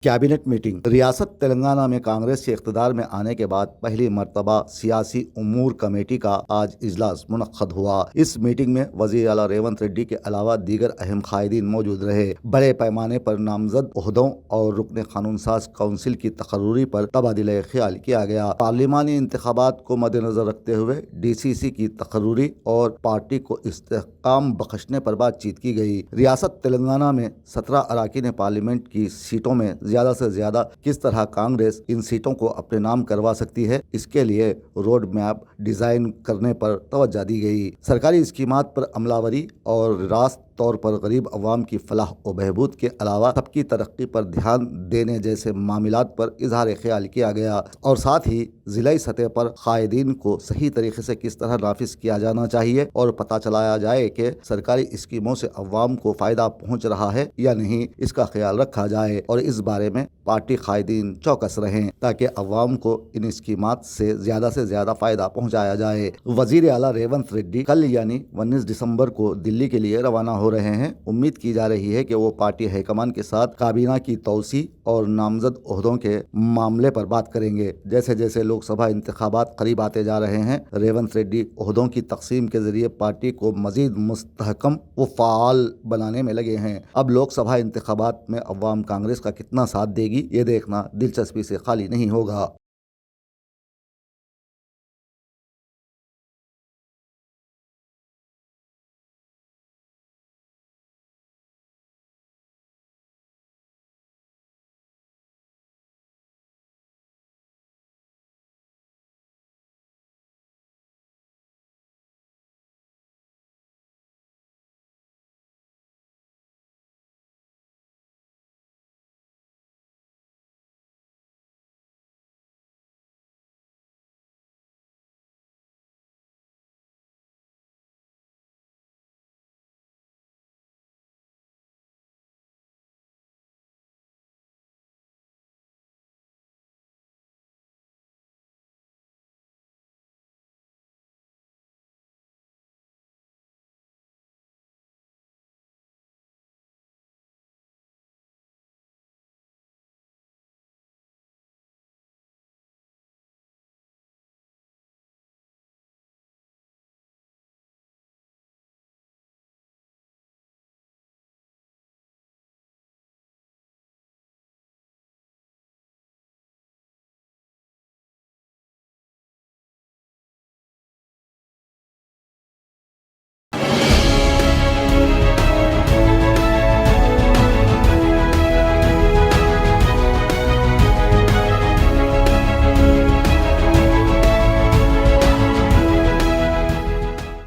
Cabinet meeting. रियासत तेलंगाना में कांग्रेस के इख्तिदार में आने के बाद पहली मरतबा सियासी उमूर कमेटी का आज इजलास मुनक्कद हुआ। इस मीटिंग में वज़ीर आला रेवंत रेड्डी के अलावा दीगर अहम कायदीन मौजूद रहे। बड़े पैमाने पर नामजद ओहदों और रुकन कानून साज काउंसिल की तकर्रुरी पर तबादिला ख्याल किया गया। पार्लिमानी इंतखाबात को मद्देनजर रखते हुए DCC की तकर्रुरी और पार्टी को इस्तेहकाम बख्शने पर बातचीत की गई। रियासत तेलंगाना में 17 अराकीन पार्लियामेंट की सीटों में ज्यादा से ज्यादा किस तरह कांग्रेस इन सीटों को अपने नाम करवा सकती है, इसके लिए रोड मैप डिजाइन करने पर तवज्जो दी गई। सरकारी स्कीमात पर अमलावरी और रास्त तौर पर गरीब अवाम की फलाह व बहबूद के अलावा सबकी तरक्की पर ध्यान देने जैसे मामलात पर इजहार ख्याल किया गया और साथ ही ज़िलाई सतह पर कायदीन को सही तरीके से किस तरह नाफिज किया जाना चाहिए और पता चलाया जाए कि सरकारी स्कीमों से अवाम को फ़ायदा पहुँच रहा है या नहीं, इसका ख्याल रखा जाए और इस बारे में पार्टी कायदीन चौकस रहें ताकि अवाम को इन स्कीमात से ज़्यादा फ़ायदा पहुँचाया जाए। वज़ीर आला रेवंत रेड्डी कल यानी 19 दिसंबर को दिल्ली के लिए रवाना हो रहे हैं। उम्मीद की जा रही है कि वो पार्टी हाईकमान के साथ काबीना की तौसी और नामजद ओहदों के मामले पर बात करेंगे। जैसे जैसे लोकसभा इंतखाबात करीब आते जा रहे हैं, रेवंत रेड्डी ओहदों की तकसीम के जरिए पार्टी को मजीद मुस्तहकम व फ़ाल बनाने में लगे हैं। अब लोकसभा इंतखाबात में अवाम कांग्रेस का कितना साथ देगी, ये देखना दिलचस्पी से खाली नहीं होगा।